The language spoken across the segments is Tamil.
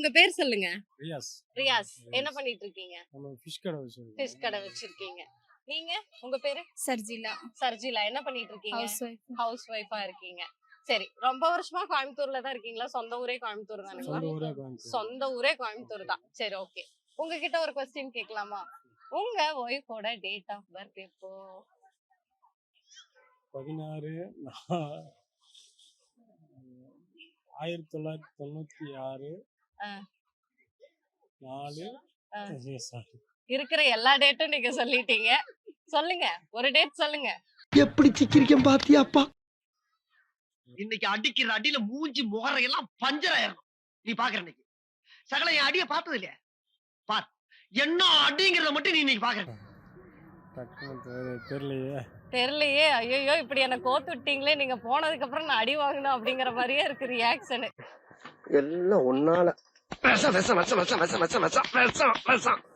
உங்க பேர் சொல்லுங்க. ரியாஸ். ரியாஸ். என்ன பண்ணிட்டு இருக்கீங்க? நம்ம ஃபிஷ் கடை வச்சிருக்கோம். ஃபிஷ் கடை வச்சிருக்கீங்க. நீங்க உங்க பேரு? சர்ஜிலா. சர்ஜிலா. என்ன பண்ணிட்டு இருக்கீங்க? House wife. ஹவுஸ் ஒய்ஃபா இருக்கீங்க. சரி, ரொம்ப வருஷமா கோயம்புத்தூர்ல தான் இருக்கீங்களா? சொந்த ஊரே கோயம்புத்தூர் தானுங்களா? சொந்த ஊரே கோயம்புத்தூர். சொந்த ஊரே கோயம்புத்தூர் தான். சரி, ஓகே. உங்ககிட்ட ஒரு क्वेश्चन கேட்கலாமா? உங்க ஒய்ஃபோட டேட் ஆஃப் பர்த் எப்போ? 16 1996 4 சாரி இருக்கிற எல்லா டேட்டும் நீங்க சொல்லிட்டீங்க. சொல்லுங்க, ஒரு டேட் சொல்லுங்க. எப்படி சிக்கிரிக்கம் பாத்தியாப்பா? இன்னைக்கு அடிக்கிற அடியில மூஞ்சி முகரையெல்லாம் பஞ்சர் ஆயிரும். நீ பாக்குற இன்னைக்கு சகல என் அடிய பார்த்தது இல்லையா? பார் என்ன அடிங்கிறத மட்டும் நீ இன்னைக்கு பாக்குற. தெரியலையே. தெரியலையே. ஐயோ, இப்படி என்ன கோத்து விட்டீங்களே. நீங்க போனதுக்கு அப்புறம் நான் அடி வாங்கணும் அப்படிங்கிற மாதிரியே இருக்கு ரியாக்ஷன். எல்லாம் ஒன்னால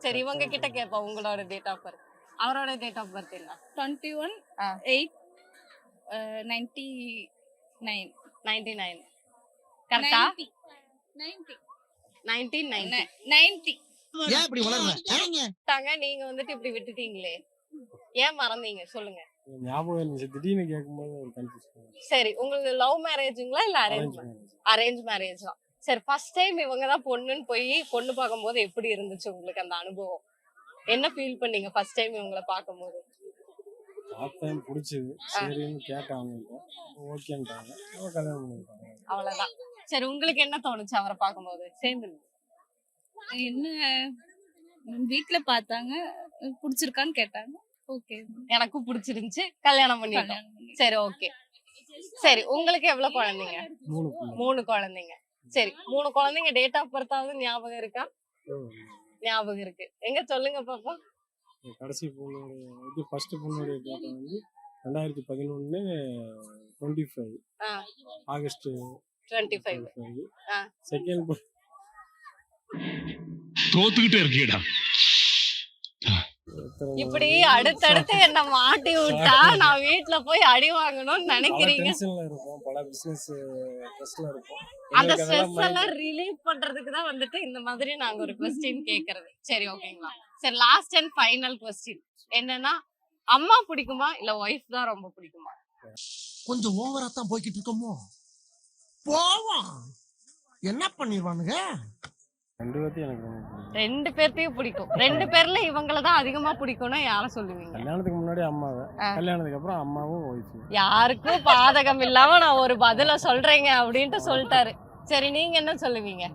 சரி, இவங்க கிட்ட கேட்போம் உங்களோட டேட் ஆஃப் பர்த். அவரோட டேட் ஆஃப் பர்த் என்ன? 21/8/99. கரெக்டா? 1990. 1990. ஏன் இப்படி வளர்ற? நீங்க வந்துட்டு இப்படி விட்டுட்டீங்களே, ஏன் மறந்தீங்க சொல்லுங்க. ஞாபகம் இருந்துச்சு, திடீர்னு கேட்கும்போது ஒரு கன்ஃபியூஷன். சரி, உங்களுக்கு லவ் மேரேஜுங்களா இல்ல அரேஞ்ச் மேரேஜ் தான்? சரி, ஃபர்ஸ்ட் டைம் இவங்க தான் பொண்ணுன்னு போய் பொண்ணு பார்க்கும்போது எப்படி இருந்துச்சு உங்களுக்கு அந்த அனுபவம்? என்ன ஃபீல் பண்ணீங்க ஃபர்ஸ்ட் டைம் இவங்களை பார்க்கும்போது? பார்த்தேன், பிடிச்சது, சரின்னு கேட்டாங்க, ஓகேன்ட்டாங்க, கல்யாணம் பண்ணிட்டாங்க, அவ்வளவுதான். சரி, உங்களுக்கு என்ன தோணுச்சு அவரை பார்க்கும்போது? சேர்ந்து என்ன வீட்ல பார்த்தாங்க, பிடிச்சிருக்கான்னு கேட்டாங்க. ஓகே, எனக்கும் பிடிச்சிருந்துச்சு, கல்யாணம் பண்ணிட்டோம். சரி, ஓகே. சரி, உங்களுக்கு எவ்வளவு குழந்தைங்க? 3 குழந்தைங்க. சரி, 3 குழந்தைங்க டேட் ஆஃப் பர்த்தாவது ஞாபகம் இருக்கா? ஞாபகம் இருக்கு. எங்க சொல்லுங்க பாப்பா. கடைசி பொண்ணோட இது ஃபர்ஸ்ட் பொண்ணோட டேட் வந்து 2011 ஆகஸ்ட் 25. செகண்ட் தோத்துக்கிட்டே இருக்கீடா. இப்படி அடுத்தடுத்து என்ன மாட்டி விட்டா நான் வீட்டுல போய் அடி வாங்கணும்னு நினைக்கிறீங்க. பல பிசினஸ் ஸ்ட்ரெஸ்ல இருக்கும். அந்த ஸ்ட்ரெஸ் எல்லாம் ரிலீவ் பண்றதுக்கு தான் வந்துட்டு இந்த மாதிரி நாங்க ஒரு क्वेश्चन கேக்குறது. சரி, ஓகேங்களா? சரி, லாஸ்ட் அண்ட் ஃபைனல் क्वेश्चन என்னன்னா, அம்மா பிடிக்குமா இல்ல ஒய்ஃப் தான் ரொம்ப பிடிக்குமா? கொஞ்சம் ஓவரா தான் போய்கிட்டு இருக்கோமோ. போவோம், என்ன பண்ணிடுவானுங்க? ரெண்டு பேர்த்தையும் பிடிக்கும். 2 பேர்ல இவங்களை தான் அதிகமா பிடிக்கும்னா யார சொல்லுவீங்க? கல்யாணத்துக்கு முன்னாடி அம்மாவை, கல்யாணத்துக்கு அப்புறம் அம்மாவும் ஒய்ஃப். யாருக்கும் பாதகம் இல்லாம நான் ஒரு பதில சொல்றேங்க அப்படின்ட்டு சொல்லிட்டாரு. சரி, நீங்க என்ன சொல்லுவீங்க?